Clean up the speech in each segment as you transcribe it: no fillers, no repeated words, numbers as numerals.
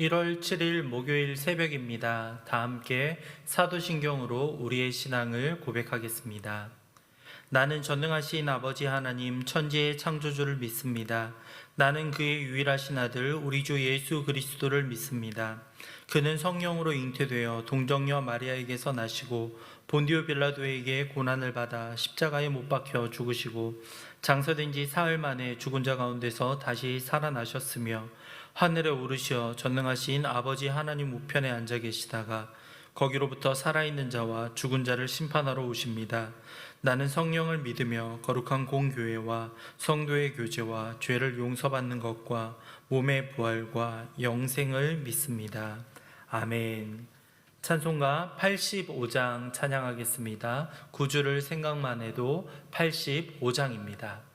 1월 7일 목요일 새벽입니다. 다 함께 사도신경으로 우리의 신앙을 고백하겠습니다. 나는 전능하신 아버지 하나님 천지의 창조주를 믿습니다. 나는 그의 유일하신 아들 우리 주 예수 그리스도를 믿습니다. 그는 성령으로 잉태되어 동정녀 마리아에게서 나시고 본디오 빌라도에게 고난을 받아 십자가에 못 박혀 죽으시고 장사된 지 사흘 만에 죽은 자 가운데서 다시 살아나셨으며 하늘에 오르시어 전능하신 아버지 하나님 우편에 앉아 계시다가 거기로부터 살아있는 자와 죽은 자를 심판하러 오십니다. 나는 성령을 믿으며 거룩한 공교회와 성도의 교제와 죄를 용서받는 것과 몸의 부활과 영생을 믿습니다. 아멘. 찬송가 85장 찬양하겠습니다. 구주를 생각만 해도 85장입니다.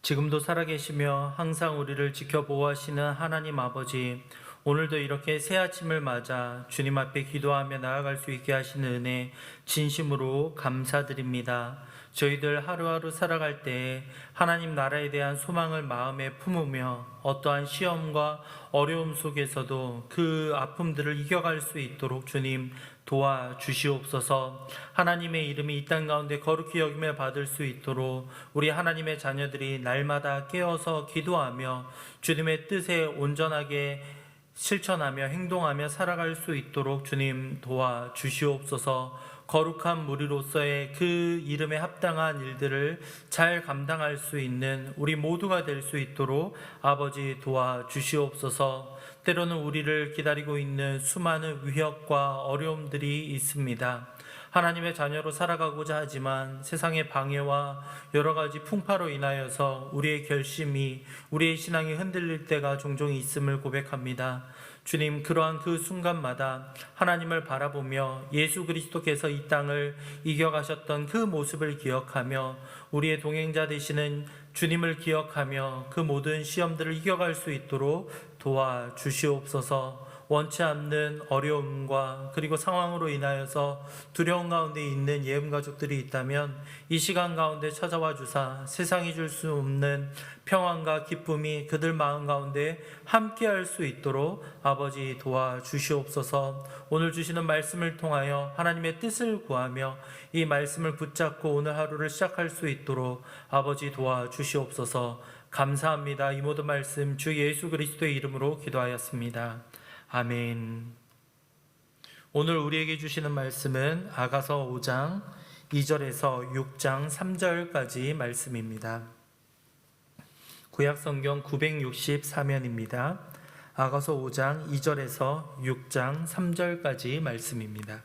지금도 살아계시며 항상 우리를 지켜보호하시는 하나님 아버지, 오늘도 이렇게 새 아침을 맞아 주님 앞에 기도하며 나아갈 수 있게 하시는 은혜 진심으로 감사드립니다. 저희들 하루하루 살아갈 때 하나님 나라에 대한 소망을 마음에 품으며 어떠한 시험과 어려움 속에서도 그 아픔들을 이겨갈 수 있도록 주님 도와주시옵소서. 하나님의 이름이 이 땅 가운데 거룩히 여김을 받을 수 있도록 우리 하나님의 자녀들이 날마다 깨어서 기도하며 주님의 뜻에 온전하게 실천하며 행동하며 살아갈 수 있도록 주님 도와주시옵소서. 거룩한 무리로서의 그 이름에 합당한 일들을 잘 감당할 수 있는 우리 모두가 될 수 있도록 아버지 도와주시옵소서. 때로는 우리를 기다리고 있는 수많은 위협과 어려움들이 있습니다. 하나님의 자녀로 살아가고자 하지만 세상의 방해와 여러 가지 풍파로 인하여서 우리의 결심이, 우리의 신앙이 흔들릴 때가 종종 있음을 고백합니다. 주님, 그러한 그 순간마다 하나님을 바라보며 예수 그리스도께서 이 땅을 이겨가셨던 그 모습을 기억하며 우리의 동행자 되시는 주님을 기억하며 그 모든 시험들을 이겨갈 수 있도록 도와주시옵소서. 원치 않는 어려움과 그리고 상황으로 인하여서 두려움 가운데 있는 예음 가족들이 있다면 이 시간 가운데 찾아와 주사 세상이 줄 수 없는 평안과 기쁨이 그들 마음 가운데 함께할 수 있도록 아버지 도와주시옵소서. 오늘 주시는 말씀을 통하여 하나님의 뜻을 구하며 이 말씀을 붙잡고 오늘 하루를 시작할 수 있도록 아버지 도와주시옵소서. 감사합니다. 이 모든 말씀 주 예수 그리스도의 이름으로 기도하였습니다. 아멘. 오늘 우리에게 주시는 말씀은 아가서 5장 2절에서 6장 3절까지 말씀입니다. 구약성경 964면입니다. 아가서 5장 2절에서 6장 3절까지 말씀입니다.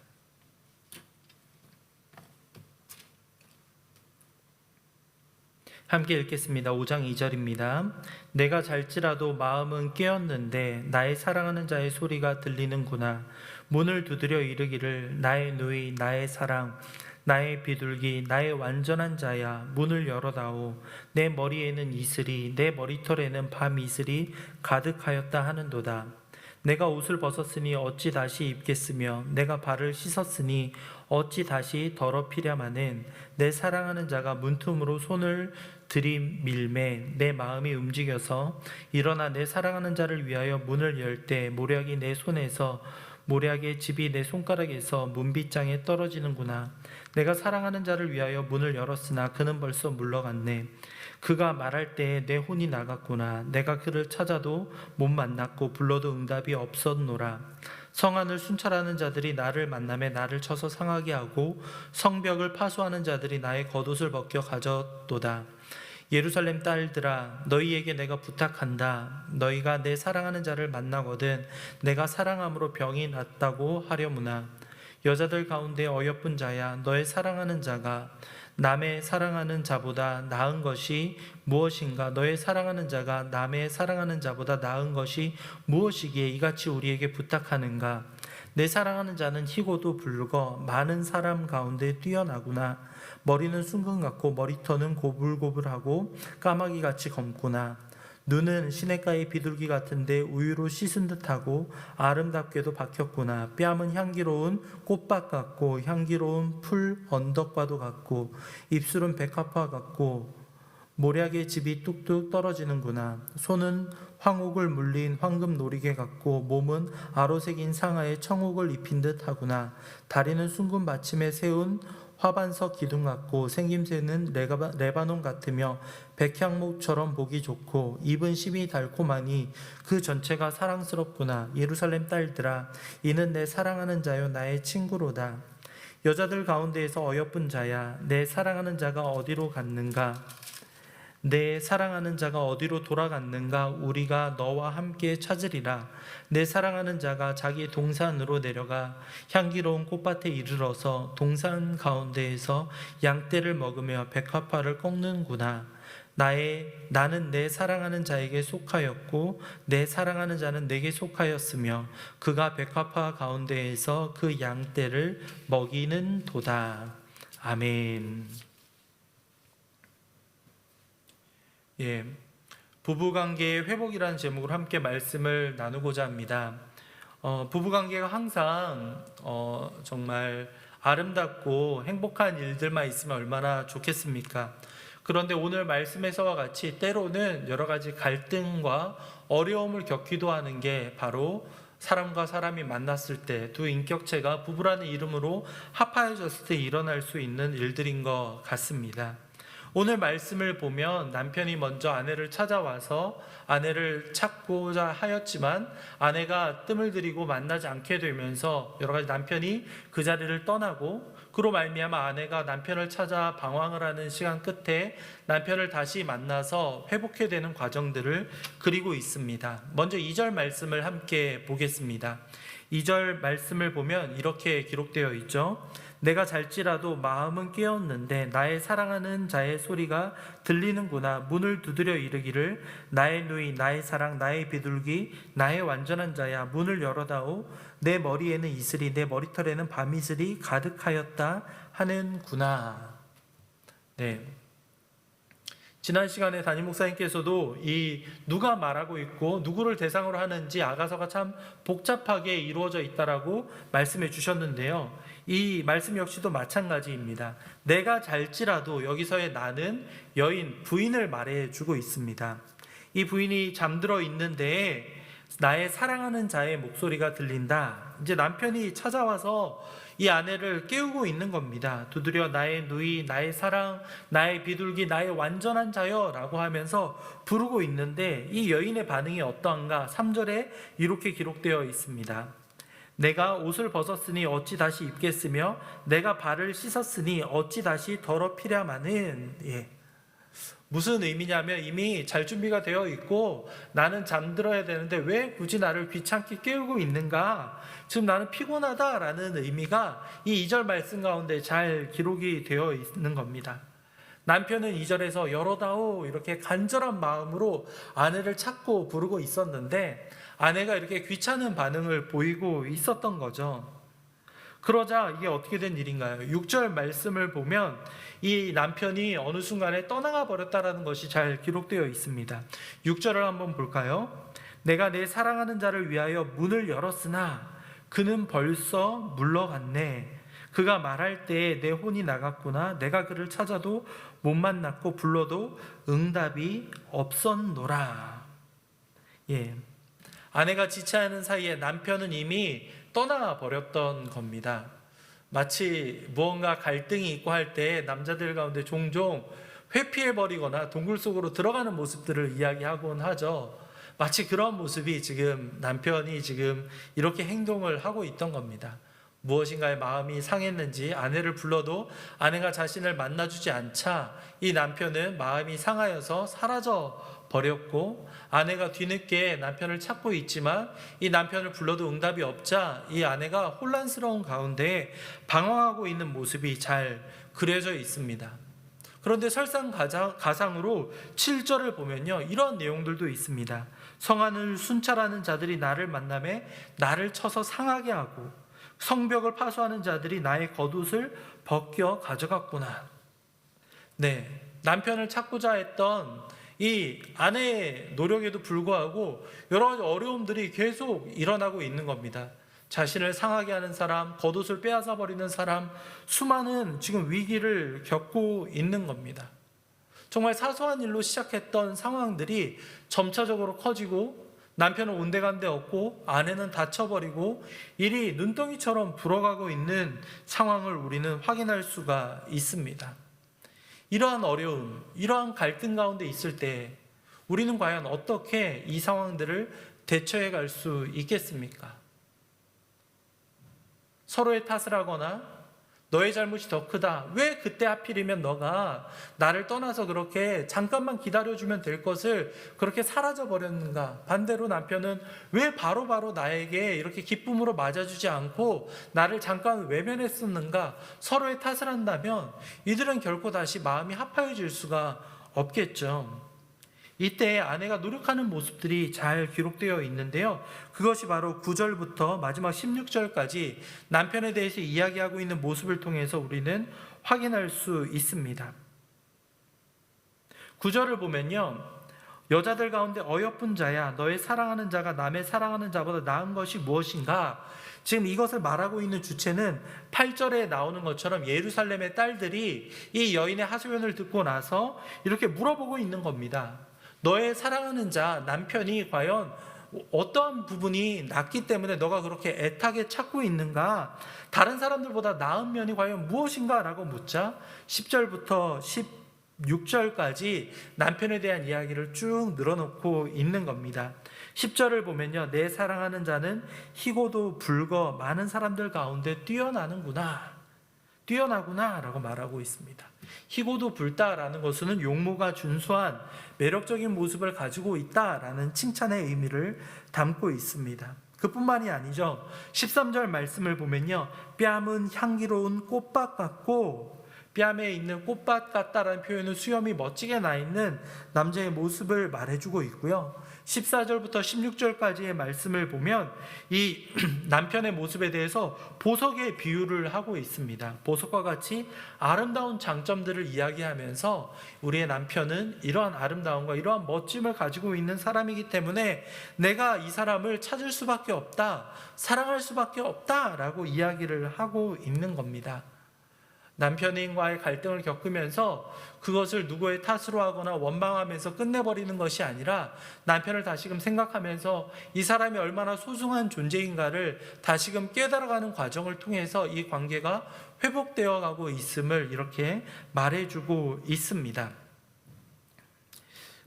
함께 읽겠습니다. 5장 2절입니다. 내가 잘지라도 마음은 깨었는데 나의 사랑하는 자의 소리가 들리는구나. 문을 두드려 이르기를 나의 누이 나의 사랑 나의 비둘기 나의 완전한 자야 문을 열어다오. 내 머리에는 이슬이 내 머리털에는 밤 이슬이 가득하였다 하는도다. 내가 옷을 벗었으니 어찌 다시 입겠으며 내가 발을 씻었으니 어찌 다시 더럽히랴마는 내 사랑하는 자가 문틈으로 손을 들이밀매 내 마음이 움직여서 일어나 내 사랑하는 자를 위하여 문을 열 때 모략이 내 손에서 모략의 집이 내 손가락에서 문빗장에 떨어지는구나. 내가 사랑하는 자를 위하여 문을 열었으나 그는 벌써 물러갔네. 그가 말할 때에 내 혼이 나갔구나. 내가 그를 찾아도 못 만났고 불러도 응답이 없었노라. 성안을 순찰하는 자들이 나를 만남에 나를 쳐서 상하게 하고 성벽을 파수하는 자들이 나의 겉옷을 벗겨 가졌도다. 예루살렘 딸들아 너희에게 내가 부탁한다. 너희가 내 사랑하는 자를 만나거든 내가 사랑함으로 병이 낫다고 하려무나. 여자들 가운데 어여쁜 자야 너의 사랑하는 자가 남의 사랑하는 자보다 나은 것이 무엇인가? 너의 사랑하는 자가 남의 사랑하는 자보다 나은 것이 무엇이기에 이같이 우리에게 부탁하는가? 내 사랑하는 자는 희고도 붉어 많은 사람 가운데 뛰어나구나. 머리는 순금 같고 머리털은 고불고불하고 까마귀같이 검구나. 눈은 시냇가의 비둘기 같은데 우유로 씻은 듯하고 아름답게도 박혔구나. 뺨은 향기로운 꽃밭 같고 향기로운 풀 언덕과도 같고 입술은 백합화 같고 모략의 집이 뚝뚝 떨어지는구나. 손은 황옥을 물린 황금 놀이개 같고 몸은 아로새긴 상아에 청옥을 입힌 듯하구나. 다리는 순금 받침에 세운 화반석 기둥 같고 생김새는 레바논 같으며 백향목처럼 보기 좋고 입은 심이 달콤하니 그 전체가 사랑스럽구나. 예루살렘 딸들아 이는 내 사랑하는 자요 나의 친구로다. 여자들 가운데에서 어여쁜 자야 내 사랑하는 자가 어디로 갔는가? 내 사랑하는 자가 어디로 돌아갔는가? 우리가 너와 함께 찾으리라. 내 사랑하는 자가 자기 동산으로 내려가 향기로운 꽃밭에 이르러서 동산 가운데에서 양떼를 먹으며 백합화를 꺾는구나. 나는 내 사랑하는 자에게 속하였고 내 사랑하는 자는 내게 속하였으며 그가 백합화 가운데에서 그 양떼를 먹이는 도다. 아멘. 예, 부부관계의 회복이라는 제목으로 함께 말씀을 나누고자 합니다. 부부관계가 항상 정말 아름답고 행복한 일들만 있으면 얼마나 좋겠습니까? 그런데 오늘 말씀에서와 같이 때로는 여러 가지 갈등과 어려움을 겪기도 하는 게 바로 사람과 사람이 만났을 때 두 인격체가 부부라는 이름으로 합하여졌을 때 일어날 수 있는 일들인 것 같습니다. 오늘 말씀을 보면 남편이 먼저 아내를 찾아와서 아내를 찾고자 하였지만 아내가 뜸을 들이고 만나지 않게 되면서 여러 가지 남편이 그 자리를 떠나고 그로 말미암아 아내가 남편을 찾아 방황을 하는 시간 끝에 남편을 다시 만나서 회복해야 되는 과정들을 그리고 있습니다. 먼저 2절 말씀을 함께 보겠습니다. 2절 말씀을 보면 이렇게 기록되어 있죠. 내가 잘지라도 마음은 깨었는데 나의 사랑하는 자의 소리가 들리는구나. 문을 두드려 이르기를 나의 누이 나의 사랑 나의 비둘기 나의 완전한 자야 문을 열어다오. 내 머리에는 이슬이 내 머리털에는 밤이슬이 가득하였다 하는구나. 네, 지난 시간에 담임 목사님께서도 이 누가 말하고 있고 누구를 대상으로 하는지 아가서가 참 복잡하게 이루어져 있다라고 말씀해 주셨는데요. 이 말씀 역시도 마찬가지입니다. 내가 잘지라도 여기서의 나는 여인, 부인을 말해 주고 있습니다. 이 부인이 잠들어 있는데 나의 사랑하는 자의 목소리가 들린다. 이제 남편이 찾아와서 이 아내를 깨우고 있는 겁니다. 두드려 나의 누이, 나의 사랑, 나의 비둘기, 나의 완전한 자여 라고 하면서 부르고 있는데 이 여인의 반응이 어떠한가? 3절에 이렇게 기록되어 있습니다. 내가 옷을 벗었으니 어찌 다시 입겠으며 내가 발을 씻었으니 어찌 다시 더럽히랴마는. 무슨 의미냐면 이미 잘 준비가 되어 있고 나는 잠들어야 되는데 왜 굳이 나를 귀찮게 깨우고 있는가? 지금 나는 피곤하다라는 의미가 이 2절 말씀 가운데 잘 기록이 되어 있는 겁니다. 남편은 2절에서 열어다오 이렇게 간절한 마음으로 아내를 찾고 부르고 있었는데 아내가 이렇게 귀찮은 반응을 보이고 있었던 거죠. 그러자 이게 어떻게 된 일인가요? 6절 말씀을 보면 이 남편이 어느 순간에 떠나가 버렸다라는 것이 잘 기록되어 있습니다. 6절을 한번 볼까요? 내가 내 사랑하는 자를 위하여 문을 열었으나 그는 벌써 물러갔네. 그가 말할 때에 내 혼이 나갔구나. 내가 그를 찾아도 못 만났고 불러도 응답이 없었노라. 아내가 지체하는 사이에 남편은 이미 떠나 버렸던 겁니다. 마치 무언가 갈등이 있고 할 때 남자들 가운데 종종 회피해버리거나 동굴 속으로 들어가는 모습들을 이야기하곤 하죠. 마치 그런 모습이 지금 남편이 지금 이렇게 행동을 하고 있던 겁니다. 무엇인가에 마음이 상했는지 아내를 불러도 아내가 자신을 만나주지 않자 이 남편은 마음이 상하여서 사라져 버렸고 아내가 뒤늦게 남편을 찾고 있지만 이 남편을 불러도 응답이 없자 이 아내가 혼란스러운 가운데 방황하고 있는 모습이 잘 그려져 있습니다. 그런데 설상가상으로 7절을 보면요 이런 내용들도 있습니다. 성안을 순찰하는 자들이 나를 만나매 나를 쳐서 상하게 하고 성벽을 파수하는 자들이 나의 겉옷을 벗겨 가져갔구나. 남편을 찾고자 했던 이 아내의 노력에도 불구하고 여러 가지 어려움들이 계속 일어나고 있는 겁니다. 자신을 상하게 하는 사람, 겉옷을 빼앗아 버리는 사람, 수많은 지금 위기를 겪고 있는 겁니다. 정말 사소한 일로 시작했던 상황들이 점차적으로 커지고 남편은 온데간데 없고 아내는 다쳐버리고 일이 눈덩이처럼 불어가고 있는 상황을 우리는 확인할 수가 있습니다. 이러한 어려움, 이러한 갈등 가운데 있을 때 우리는 과연 어떻게 이 상황들을 대처해 갈 수 있겠습니까? 서로의 탓을 하거나 너의 잘못이 더 크다. 왜 그때 하필이면 너가 나를 떠나서 그렇게 잠깐만 기다려주면 될 것을 그렇게 사라져버렸는가? 반대로 남편은 왜 바로바로 나에게 이렇게 기쁨으로 맞아주지 않고 나를 잠깐 외면했었는가? 서로의 탓을 한다면 이들은 결코 다시 마음이 합하여질 수가 없겠죠. 이때 아내가 노력하는 모습들이 잘 기록되어 있는데요. 그것이 바로 9절부터 마지막 16절까지 남편에 대해서 이야기하고 있는 모습을 통해서 우리는 확인할 수 있습니다. 9절을 보면요. 여자들 가운데 어여쁜 자야, 너의 사랑하는 자가 남의 사랑하는 자보다 나은 것이 무엇인가? 지금 이것을 말하고 있는 주체는 8절에 나오는 것처럼 예루살렘의 딸들이 이 여인의 하소연을 듣고 나서 이렇게 물어보고 있는 겁니다. 너의 사랑하는 자 남편이 과연 어떠한 부분이 낫기 때문에 너가 그렇게 애타게 찾고 있는가? 다른 사람들보다 나은 면이 과연 무엇인가? 라고 묻자 10절부터 16절까지 남편에 대한 이야기를 쭉 늘어놓고 있는 겁니다. 10절을 보면요, 내 사랑하는 자는 희고도 붉어 많은 사람들 가운데 뛰어나는구나 라고 말하고 있습니다. 희고도 붉다라는 것은 용모가 준수한 매력적인 모습을 가지고 있다라는 칭찬의 의미를 담고 있습니다. 그뿐만이 아니죠. 13절 말씀을 보면요, 뺨은 향기로운 꽃밭 같고, 뺨에 있는 꽃밭 같다라는 표현은 수염이 멋지게 나 있는 남자의 모습을 말해주고 있고요. 14절부터 16절까지의 말씀을 보면 이 남편의 모습에 대해서 보석의 비유를 하고 있습니다. 보석과 같이 아름다운 장점들을 이야기하면서 우리의 남편은 이러한 아름다움과 이러한 멋짐을 가지고 있는 사람이기 때문에 내가 이 사람을 찾을 수밖에 없다, 사랑할 수밖에 없다라고 이야기를 하고 있는 겁니다. 남편과의 갈등을 겪으면서 그것을 누구의 탓으로 하거나 원망하면서 끝내버리는 것이 아니라 남편을 다시금 생각하면서 이 사람이 얼마나 소중한 존재인가를 다시금 깨달아가는 과정을 통해서 이 관계가 회복되어 가고 있음을 이렇게 말해주고 있습니다.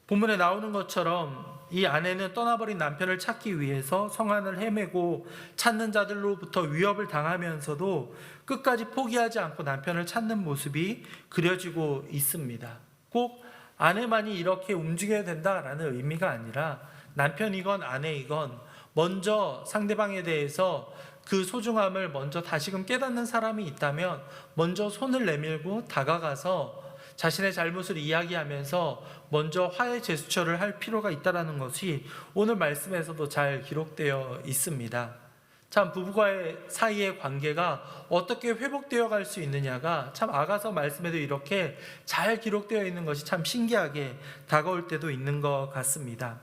본문에 나오는 것처럼 이 아내는 떠나버린 남편을 찾기 위해서 성안을 헤매고 찾는 자들로부터 위협을 당하면서도 끝까지 포기하지 않고 남편을 찾는 모습이 그려지고 있습니다. 꼭 아내만이 이렇게 움직여야 된다라는 의미가 아니라 남편이건 아내이건 먼저 상대방에 대해서 그 소중함을 먼저 다시금 깨닫는 사람이 있다면 먼저 손을 내밀고 다가가서 자신의 잘못을 이야기하면서 먼저 화해 제스처를 할 필요가 있다는 것이 오늘 말씀에서도 잘 기록되어 있습니다. 참 부부과의 사이의 관계가 어떻게 회복되어 갈 수 있느냐가 참 아가서 말씀에도 이렇게 잘 기록되어 있는 것이 참 신기하게 다가올 때도 있는 것 같습니다.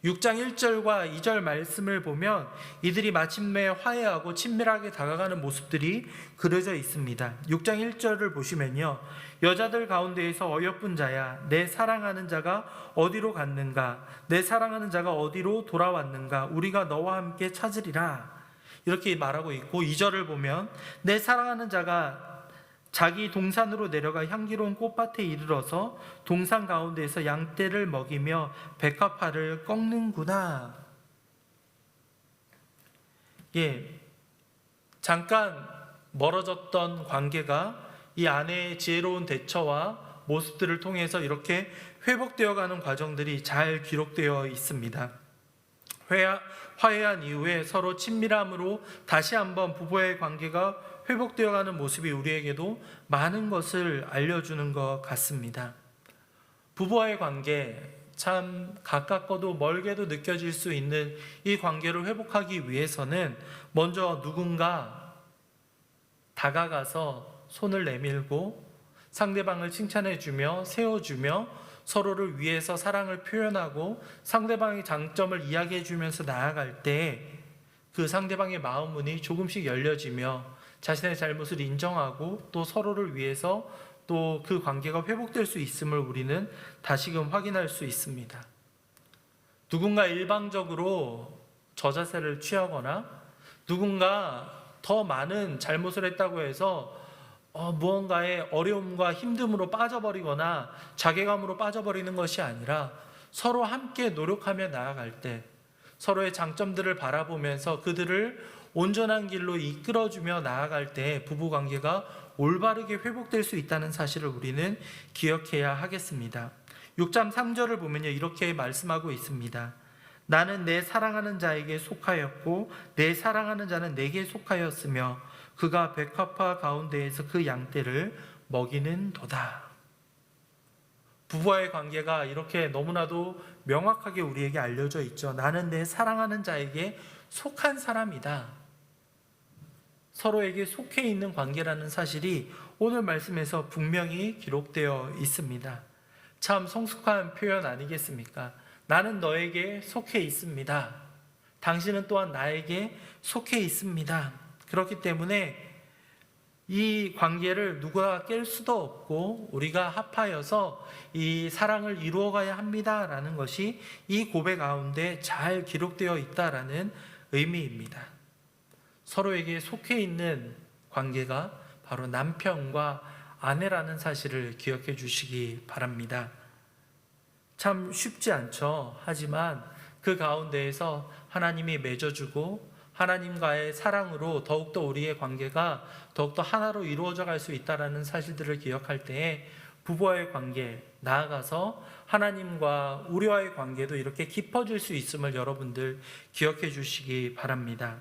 6장 1절과 2절 말씀을 보면 이들이 마침내 화해하고 친밀하게 다가가는 모습들이 그려져 있습니다. 6장 1절을 보시면요, 여자들 가운데에서 어여쁜 자야, 내 사랑하는 자가 어디로 갔는가? 내 사랑하는 자가 어디로 돌아왔는가? 우리가 너와 함께 찾으리라, 이렇게 말하고 있고, 2절을 보면 내 사랑하는 자가 자기 동산으로 내려가 향기로운 꽃밭에 이르러서 동산 가운데에서 양떼를 먹이며 백합화를 꺾는구나. 잠깐 멀어졌던 관계가 이 아내의 지혜로운 대처와 모습들을 통해서 이렇게 회복되어가는 과정들이 잘 기록되어 있습니다. 화해한 이후에 서로 친밀함으로 다시 한번 부부의 관계가 회복되어가는 모습이 우리에게도 많은 것을 알려주는 것 같습니다. 부부와의 관계, 참 가깝고도 멀게도 느껴질 수 있는 이 관계를 회복하기 위해서는 먼저 누군가 다가가서 손을 내밀고 상대방을 칭찬해주며 세워주며 서로를 위해서 사랑을 표현하고 상대방의 장점을 이야기해주면서 나아갈 때 그 상대방의 마음 문이 조금씩 열려지며 자신의 잘못을 인정하고 또 서로를 위해서 또 그 관계가 회복될 수 있음을 우리는 다시금 확인할 수 있습니다. 누군가 일방적으로 저자세를 취하거나 누군가 더 많은 잘못을 했다고 해서 무언가의 어려움과 힘듦으로 빠져버리거나 자괴감으로 빠져버리는 것이 아니라 서로 함께 노력하며 나아갈 때 서로의 장점들을 바라보면서 그들을 온전한 길로 이끌어주며 나아갈 때 부부관계가 올바르게 회복될 수 있다는 사실을 우리는 기억해야 하겠습니다. 6장 3절을 보면요, 이렇게 말씀하고 있습니다. 나는 내 사랑하는 자에게 속하였고 내 사랑하는 자는 내게 속하였으며 그가 백합화 가운데에서 그 양떼를 먹이는 도다. 부부와의 관계가 이렇게 너무나도 명확하게 우리에게 알려져 있죠. 나는 내 사랑하는 자에게 속한 사람이다. 서로에게 속해 있는 관계라는 사실이 오늘 말씀에서 분명히 기록되어 있습니다. 참 성숙한 표현 아니겠습니까? 나는 너에게 속해 있습니다. 당신은 또한 나에게 속해 있습니다. 그렇기 때문에 이 관계를 누가 깰 수도 없고 우리가 합하여서 이 사랑을 이루어가야 합니다라는 것이 이 고백 가운데 잘 기록되어 있다라는 의미입니다. 서로에게 속해 있는 관계가 바로 남편과 아내라는 사실을 기억해 주시기 바랍니다. 참 쉽지 않죠. 하지만 그 가운데에서 하나님이 맺어주고 하나님과의 사랑으로 더욱더 우리의 관계가 더욱더 하나로 이루어져 갈 수 있다는 사실들을 기억할 때에 부부와의 관계, 나아가서 하나님과 우리와의 관계도 이렇게 깊어질 수 있음을 여러분들 기억해 주시기 바랍니다.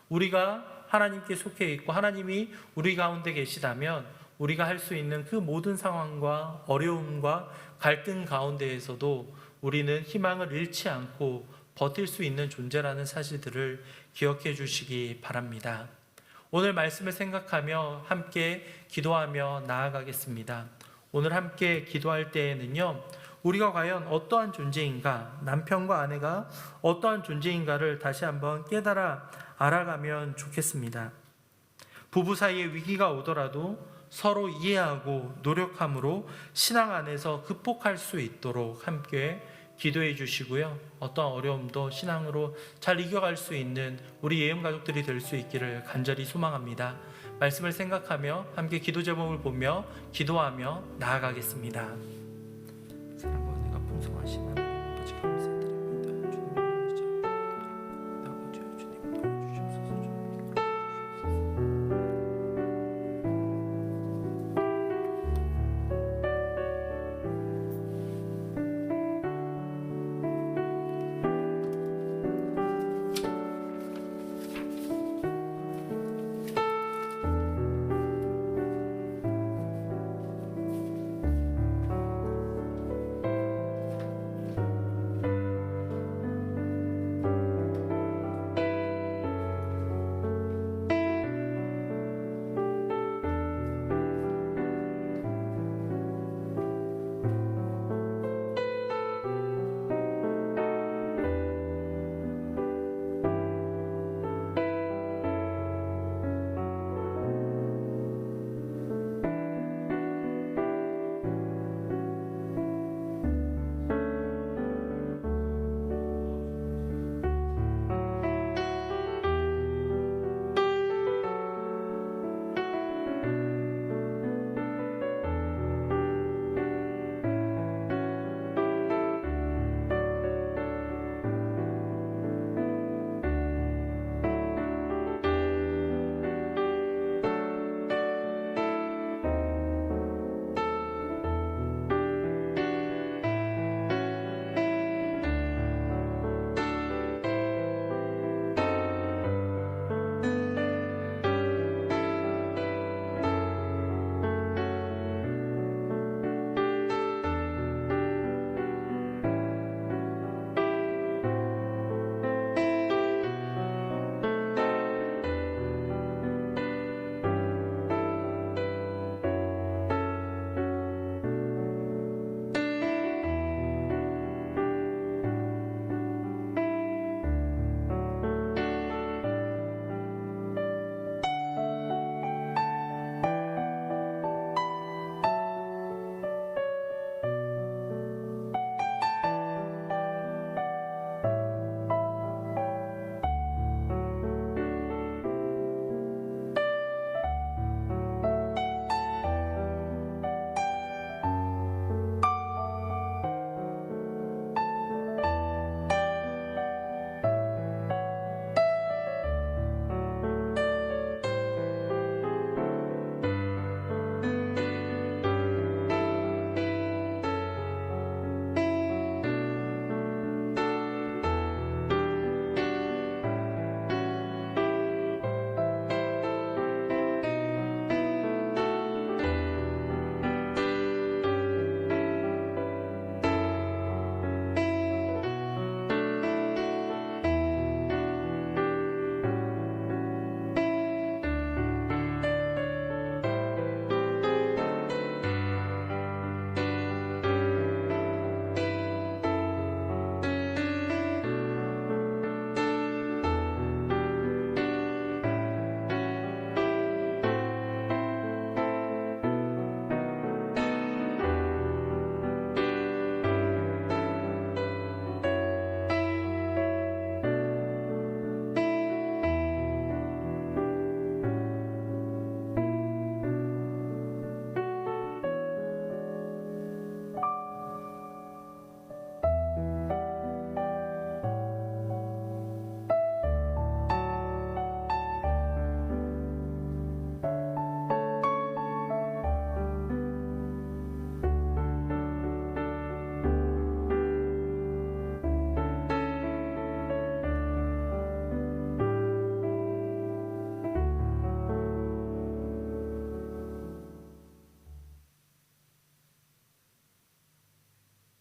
우리가 하나님께 속해 있고 하나님이 우리 가운데 계시다면 우리가 할 수 있는 그 모든 상황과 어려움과 갈등 가운데에서도 우리는 희망을 잃지 않고 버틸 수 있는 존재라는 사실들을 기억해 주시기 바랍니다. 오늘 말씀을 생각하며 함께 기도하며 나아가겠습니다. 오늘 함께 기도할 때에는요, 우리가 과연 어떠한 존재인가, 남편과 아내가 어떠한 존재인가를 다시 한번 깨달아 알아가면 좋겠습니다. 부부 사이에 위기가 오더라도 서로 이해하고 노력함으로 신앙 안에서 극복할 수 있도록 함께 기도해 주시고요. 어떠한 어려움도 신앙으로 잘 이겨갈 수 있는 우리 예음 가족들이 될 수 있기를 간절히 소망합니다. 말씀을 생각하며 함께 기도 제목을 보며 기도하며 나아가겠습니다. 사랑과 은혜가 풍성하시는